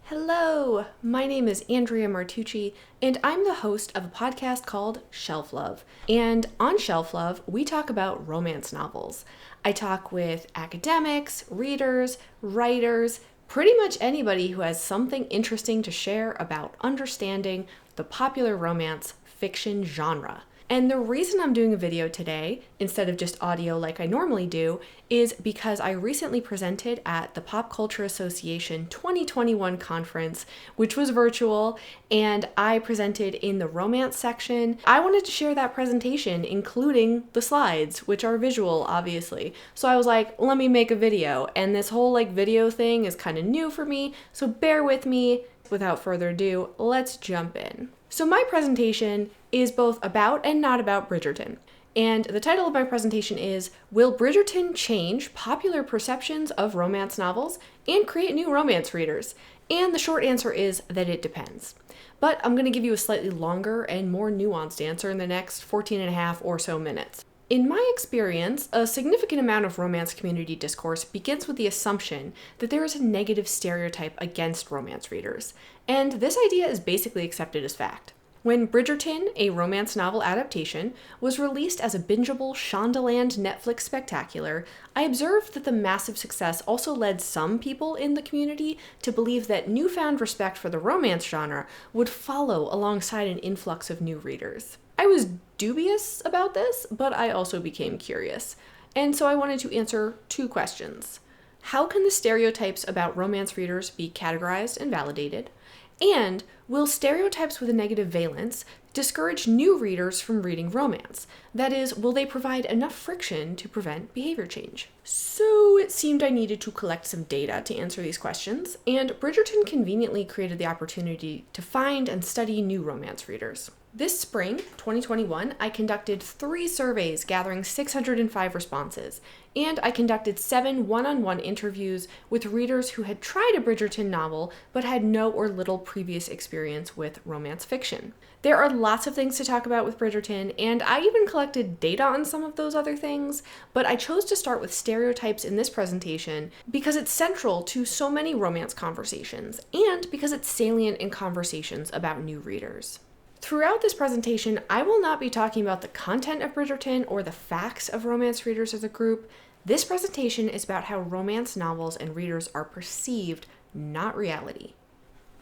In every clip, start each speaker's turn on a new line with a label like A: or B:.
A: Hello, my name is Andrea Martucci, and I'm the host of a podcast called Shelf Love. And on Shelf Love, we talk about romance novels. I talk with academics, readers, writers, pretty much anybody who has something interesting to share about understanding the popular romance fiction genre. And the reason I'm doing a video today, instead of just audio like I normally do, is because I recently presented at the Pop Culture Association 2021 conference, which was virtual, and I presented in the romance section. I wanted to share that presentation, including the slides, which are visual, obviously. So I was like, let me make a video, and this whole video thing is kind of new for me, so bear with me. Without further ado, let's jump in. So my presentation is both about and not about Bridgerton. And the title of my presentation is, Will Bridgerton Change Popular Perceptions of Romance Novels and Create New Romance Readers? And the short answer is that it depends. But I'm going to give you a slightly longer and more nuanced answer in the next 14 and a half or so minutes. In my experience, a significant amount of romance community discourse begins with the assumption that there is a negative stereotype against romance readers, and this idea is basically accepted as fact. When Bridgerton, a romance novel adaptation, was released as a bingeable Shondaland Netflix spectacular, I observed that the massive success also led some people in the community to believe that newfound respect for the romance genre would follow alongside an influx of new readers. I was dubious about this, but I also became curious. And so I wanted to answer two questions. How can the stereotypes about romance readers be categorized and validated? And will stereotypes with a negative valence discourage new readers from reading romance? That is, will they provide enough friction to prevent behavior change? So it seemed I needed to collect some data to answer these questions, and Bridgerton conveniently created the opportunity to find and study new romance readers. This spring, 2021, I conducted 3 surveys gathering 605 responses, and I conducted 7 one-on-one interviews with readers who had tried a Bridgerton novel but had no or little previous experience with romance fiction. There are lots of things to talk about with Bridgerton, and I even collected data on some of those other things, but I chose to start with stereotypes in this presentation because it's central to so many romance conversations, and because it's salient in conversations about new readers. Throughout this presentation, I will not be talking about the content of Bridgerton or the facts of romance readers as a group. This presentation is about how romance novels and readers are perceived, not reality.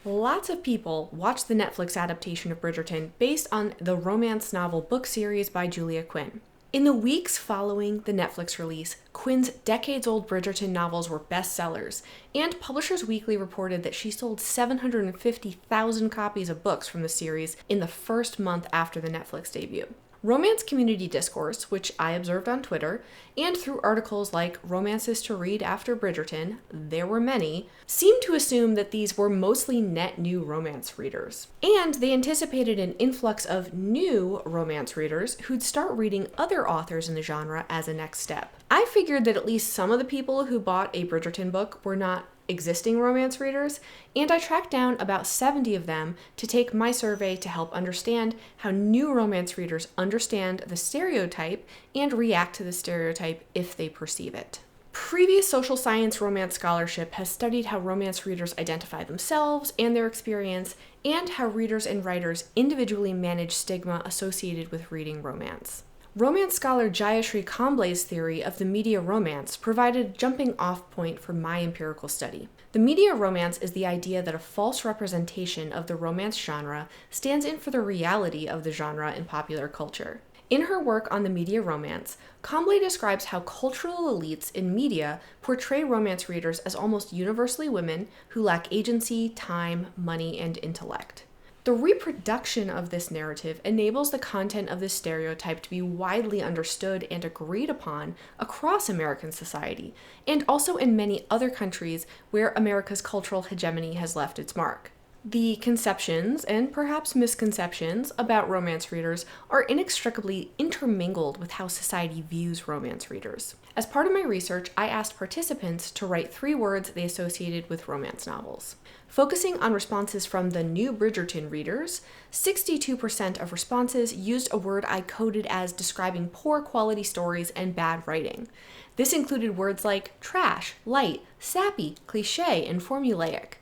A: Lots of people watched the Netflix adaptation of Bridgerton based on the romance novel book series by Julia Quinn. In the weeks following the Netflix release, Quinn's decades-old Bridgerton novels were bestsellers, and Publishers Weekly reported that she sold 750,000 copies of books from the series in the first month after the Netflix debut. Romance community discourse, which I observed on Twitter, and through articles like Romances to Read After Bridgerton, there were many, seemed to assume that these were mostly net new romance readers. And they anticipated an influx of new romance readers who'd start reading other authors in the genre as a next step. I figured that at least some of the people who bought a Bridgerton book were not existing romance readers, and I tracked down about 70 of them to take my survey to help understand how new romance readers understand the stereotype and react to the stereotype if they perceive it. Previous social science romance scholarship has studied how romance readers identify themselves and their experience, and how readers and writers individually manage stigma associated with reading romance. Romance scholar Jayashri Kamble's theory of the media romance provided a jumping-off point for my empirical study. The media romance is the idea that a false representation of the romance genre stands in for the reality of the genre in popular culture. In her work on the media romance, Kamble describes how cultural elites in media portray romance readers as almost universally women who lack agency, time, money, and intellect. The reproduction of this narrative enables the content of this stereotype to be widely understood and agreed upon across American society, and also in many other countries where America's cultural hegemony has left its mark. The conceptions, and perhaps misconceptions, about romance readers are inextricably intermingled with how society views romance readers. As part of my research, I asked participants to write 3 words they associated with romance novels. Focusing on responses from the new Bridgerton readers, 62% of responses used a word I coded as describing poor quality stories and bad writing. This included words like trash, light, sappy, cliché, and formulaic.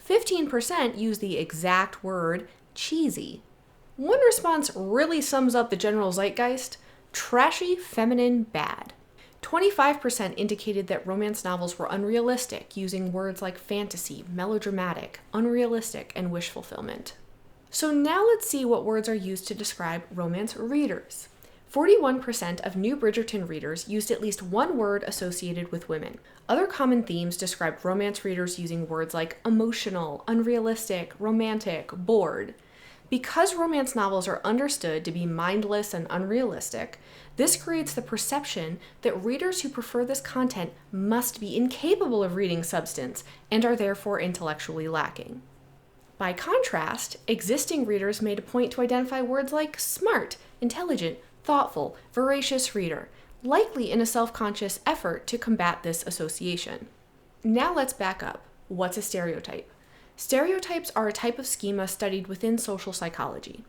A: 15% use the exact word cheesy. One response really sums up the general zeitgeist: trashy, feminine, bad. 25% indicated that romance novels were unrealistic, using words like fantasy, melodramatic, unrealistic, and wish fulfillment. So now let's see what words are used to describe romance readers. 41% of new Bridgerton readers used at least one word associated with women. Other common themes described romance readers using words like emotional, unrealistic, romantic, bored. Because romance novels are understood to be mindless and unrealistic, this creates the perception that readers who prefer this content must be incapable of reading substance and are therefore intellectually lacking. By contrast, existing readers made a point to identify words like smart, intelligent, thoughtful, voracious reader, likely in a self-conscious effort to combat this association. Now let's back up. What's a stereotype? Stereotypes are a type of schema studied within social psychology.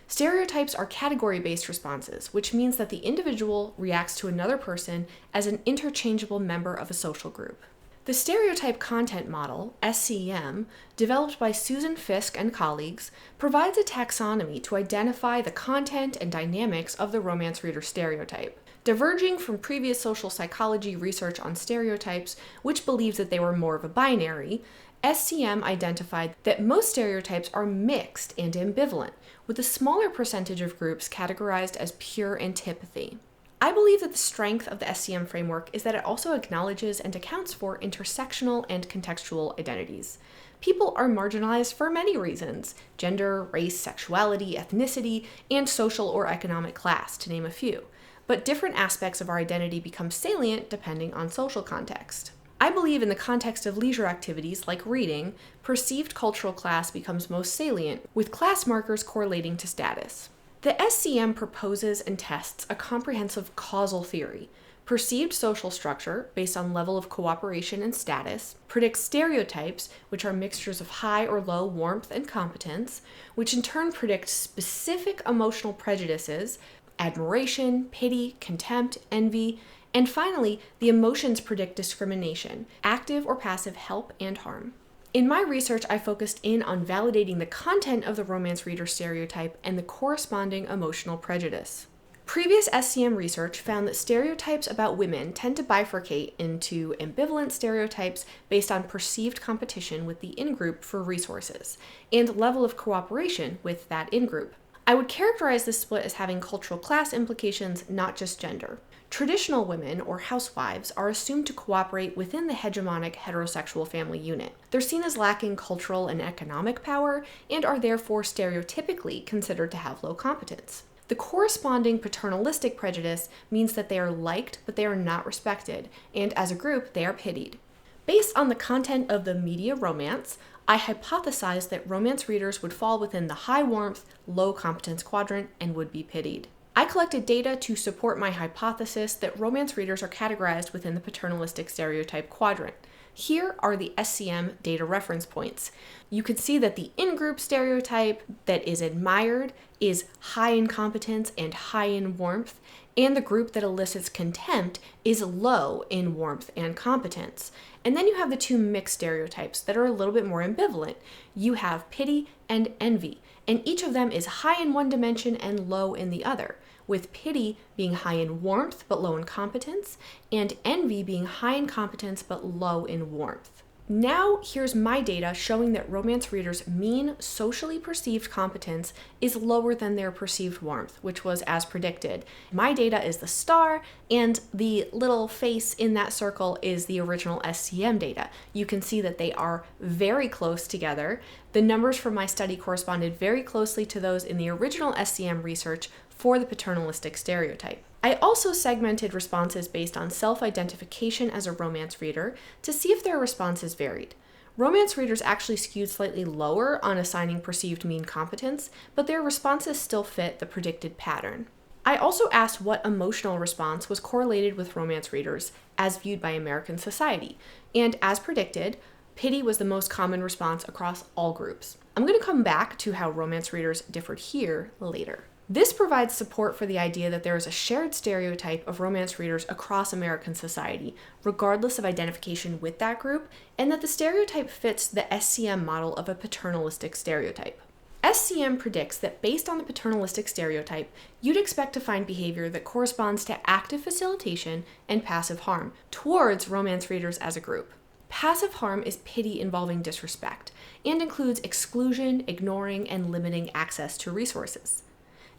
A: Stereotypes are category-based responses, which means that the individual reacts to another person as an interchangeable member of a social group. The Stereotype Content Model, SCM, developed by Susan Fiske and colleagues, provides a taxonomy to identify the content and dynamics of the romance reader stereotype. Diverging from previous social psychology research on stereotypes, which believes that they were more of a binary, SCM identified that most stereotypes are mixed and ambivalent, with a smaller percentage of groups categorized as pure antipathy. I believe that the strength of the SCM framework is that it also acknowledges and accounts for intersectional and contextual identities. People are marginalized for many reasons: gender, race, sexuality, ethnicity, and social or economic class, to name a few. But different aspects of our identity become salient depending on social context. I believe in the context of leisure activities like reading, perceived cultural class becomes most salient, with class markers correlating to status. The SCM proposes and tests a comprehensive causal theory. Perceived social structure, based on level of cooperation and status, predicts stereotypes, which are mixtures of high or low warmth and competence, which in turn predict specific emotional prejudices: admiration, pity, contempt, envy, and finally, the emotions predict discrimination, active or passive help and harm. In my research, I focused in on validating the content of the romance reader stereotype and the corresponding emotional prejudice. Previous SCM research found that stereotypes about women tend to bifurcate into ambivalent stereotypes based on perceived competition with the in-group for resources, and level of cooperation with that in-group. I would characterize this split as having cultural class implications, not just gender. Traditional women, or housewives, are assumed to cooperate within the hegemonic heterosexual family unit. They're seen as lacking cultural and economic power, and are therefore stereotypically considered to have low competence. The corresponding paternalistic prejudice means that they are liked, but they are not respected, and as a group, they are pitied. Based on the content of the media romance, I hypothesized that romance readers would fall within the high warmth, low competence quadrant and would be pitied. I collected data to support my hypothesis that romance readers are categorized within the paternalistic stereotype quadrant. Here are the SCM data reference points. You can see that the in-group stereotype that is admired is high in competence and high in warmth, and the group that elicits contempt is low in warmth and competence. And then you have the two mixed stereotypes that are a little bit more ambivalent. You have pity and envy, and each of them is high in one dimension and low in the other, with pity being high in warmth but low in competence, and envy being high in competence but low in warmth. Now, here's my data showing that romance readers' mean socially perceived competence is lower than their perceived warmth, which was as predicted. My data is the star, and the little face in that circle is the original SCM data. You can see that they are very close together. The numbers from my study corresponded very closely to those in the original SCM research for the paternalistic stereotype. I also segmented responses based on self-identification as a romance reader to see if their responses varied. Romance readers actually skewed slightly lower on assigning perceived mean competence, but their responses still fit the predicted pattern. I also asked what emotional response was correlated with romance readers as viewed by American society, and as predicted, pity was the most common response across all groups. I'm going to come back to how romance readers differed here later. This provides support for the idea that there is a shared stereotype of romance readers across American society, regardless of identification with that group, and that the stereotype fits the SCM model of a paternalistic stereotype. SCM predicts that based on the paternalistic stereotype, you'd expect to find behavior that corresponds to active facilitation and passive harm towards romance readers as a group. Passive harm is pity involving disrespect and includes exclusion, ignoring, and limiting access to resources.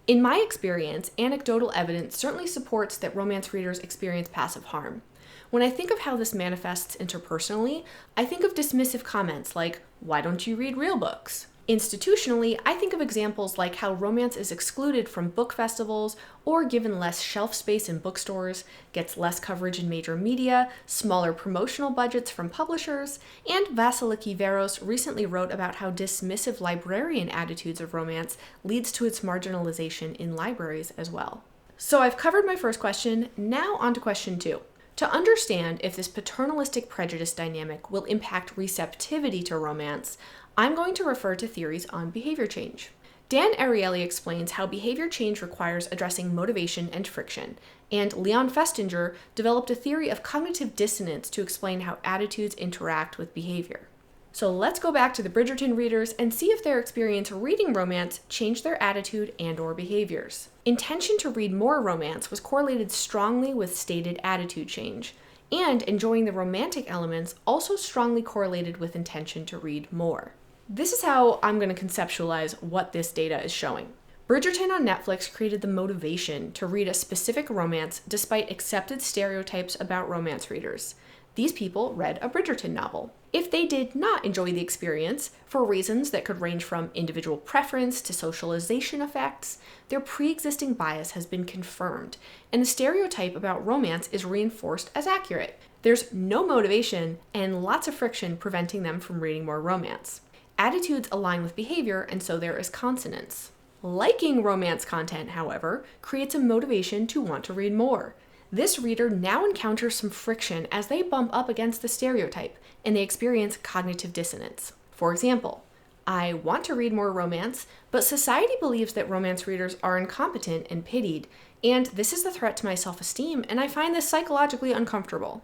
A: In my experience, anecdotal evidence certainly supports that romance readers experience passive harm. When I think of how this manifests interpersonally, I think of dismissive comments like, "Why don't you read real books?" Institutionally, I think of examples like how romance is excluded from book festivals or given less shelf space in bookstores, gets less coverage in major media, smaller promotional budgets from publishers, and Vasiliki Veros recently wrote about how dismissive librarian attitudes of romance leads to its marginalization in libraries as well. So I've covered my first question, now on to question 2. To understand if this paternalistic prejudice dynamic will impact receptivity to romance, I'm going to refer to theories on behavior change. Dan Ariely explains how behavior change requires addressing motivation and friction, and Leon Festinger developed a theory of cognitive dissonance to explain how attitudes interact with behavior. So let's go back to the Bridgerton readers and see if their experience reading romance changed their attitude and/or behaviors. Intention to read more romance was correlated strongly with stated attitude change, and enjoying the romantic elements also strongly correlated with intention to read more. This is how I'm going to conceptualize what this data is showing. Bridgerton on Netflix created the motivation to read a specific romance despite accepted stereotypes about romance readers. These people read a Bridgerton novel. If they did not enjoy the experience, for reasons that could range from individual preference to socialization effects, their pre-existing bias has been confirmed, and the stereotype about romance is reinforced as accurate. There's no motivation and lots of friction preventing them from reading more romance. Attitudes align with behavior, and so there is consonance. Liking romance content, however, creates a motivation to want to read more. This reader now encounters some friction as they bump up against the stereotype, and they experience cognitive dissonance. For example, I want to read more romance, but society believes that romance readers are incompetent and pitied, and this is a threat to my self-esteem, and I find this psychologically uncomfortable.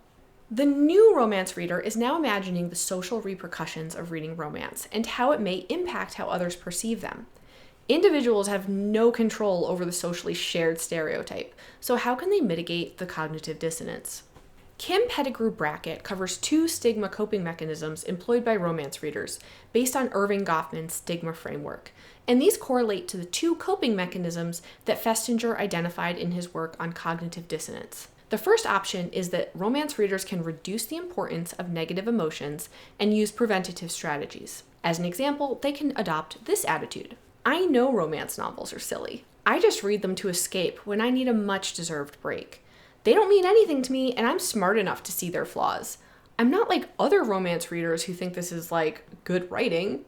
A: The new romance reader is now imagining the social repercussions of reading romance and how it may impact how others perceive them. Individuals have no control over the socially shared stereotype, so how can they mitigate the cognitive dissonance? Kim Pettigrew Brackett covers 2 stigma coping mechanisms employed by romance readers based on Irving Goffman's stigma framework, and these correlate to the 2 coping mechanisms that Festinger identified in his work on cognitive dissonance. The first option is that romance readers can reduce the importance of negative emotions and use preventative strategies. As an example, they can adopt this attitude. I know romance novels are silly. I just read them to escape when I need a much-deserved break. They don't mean anything to me, and I'm smart enough to see their flaws. I'm not like other romance readers who think this is like good writing.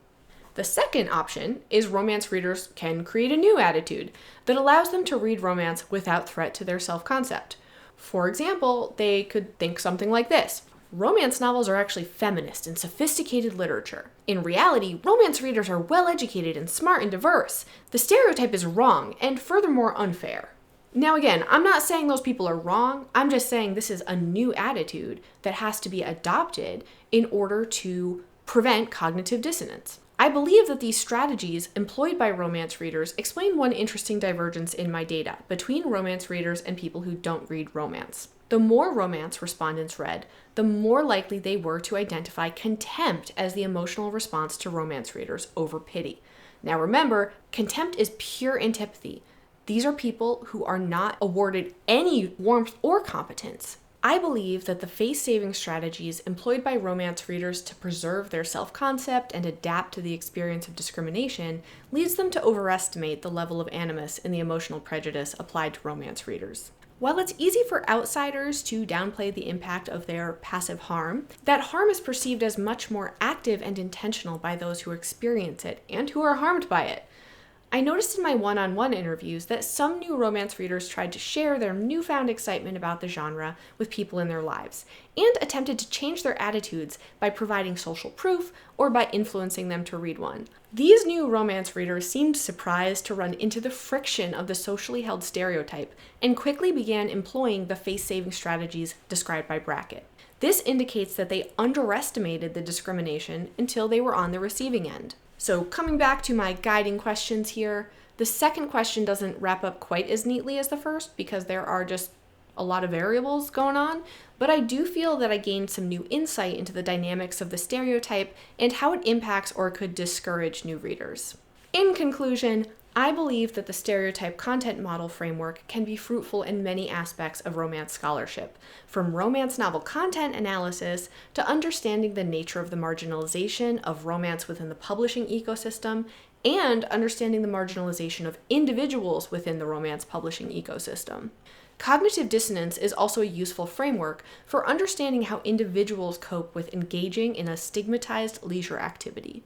A: The second option is romance readers can create a new attitude that allows them to read romance without threat to their self-concept. For example, they could think something like this. Romance novels are actually feminist and sophisticated literature. In reality, romance readers are well-educated and smart and diverse. The stereotype is wrong and furthermore unfair. Now again, I'm not saying those people are wrong. I'm just saying this is a new attitude that has to be adopted in order to prevent cognitive dissonance. I believe that these strategies employed by romance readers explain one interesting divergence in my data between romance readers and people who don't read romance. The more romance respondents read, the more likely they were to identify contempt as the emotional response to romance readers over pity. Now remember, contempt is pure antipathy. These are people who are not awarded any warmth or competence. I believe that the face-saving strategies employed by romance readers to preserve their self-concept and adapt to the experience of discrimination leads them to overestimate the level of animus in the emotional prejudice applied to romance readers. While it's easy for outsiders to downplay the impact of their passive harm, that harm is perceived as much more active and intentional by those who experience it and who are harmed by it. I noticed in my one-on-one interviews that some new romance readers tried to share their newfound excitement about the genre with people in their lives, and attempted to change their attitudes by providing social proof or by influencing them to read one. These new romance readers seemed surprised to run into the friction of the socially held stereotype, and quickly began employing the face-saving strategies described by Brackett. This indicates that they underestimated the discrimination until they were on the receiving end. So coming back to my guiding questions here, the second question doesn't wrap up quite as neatly as the first because there are just a lot of variables going on, but I do feel that I gained some new insight into the dynamics of the stereotype and how it impacts or could discourage new readers. In conclusion, I believe that the stereotype content model framework can be fruitful in many aspects of romance scholarship, from romance novel content analysis to understanding the nature of the marginalization of romance within the publishing ecosystem, and understanding the marginalization of individuals within the romance publishing ecosystem. Cognitive dissonance is also a useful framework for understanding how individuals cope with engaging in a stigmatized leisure activity.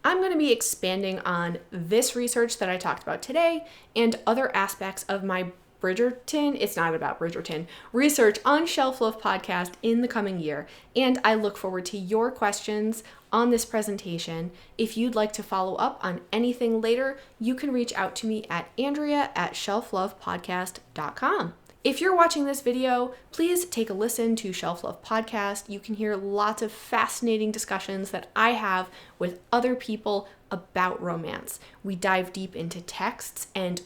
A: I'm going to be expanding on this research that I talked about today and other aspects of my Bridgerton, it's not about Bridgerton, research on Shelf Love podcast in the coming year, and I look forward to your questions on this presentation. If you'd like to follow up on anything later, you can reach out to me at andrea@shelflovepodcast.com. If you're watching this video, please take a listen to Shelf Love Podcast. You can hear lots of fascinating discussions that I have with other people about romance. We dive deep into texts and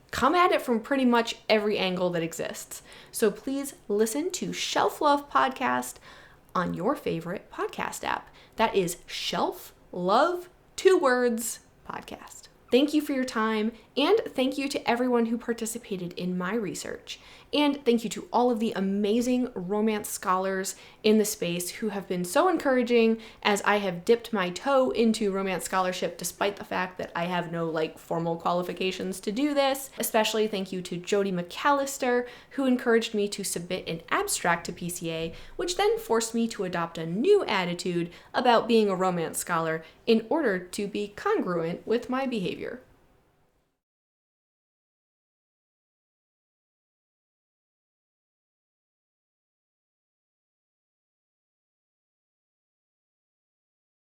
A: come at it from pretty much every angle that exists. So please listen to Shelf Love Podcast on your favorite podcast app. That is Shelf Love, 2 words, podcast. Thank you for your time, and thank you to everyone who participated in my research. And thank you to all of the amazing romance scholars in the space who have been so encouraging as I have dipped my toe into romance scholarship despite the fact that I have no formal qualifications to do this. Especially thank you to Jody McAllister, who encouraged me to submit an abstract to PCA, which then forced me to adopt a new attitude about being a romance scholar in order to be congruent with my behavior.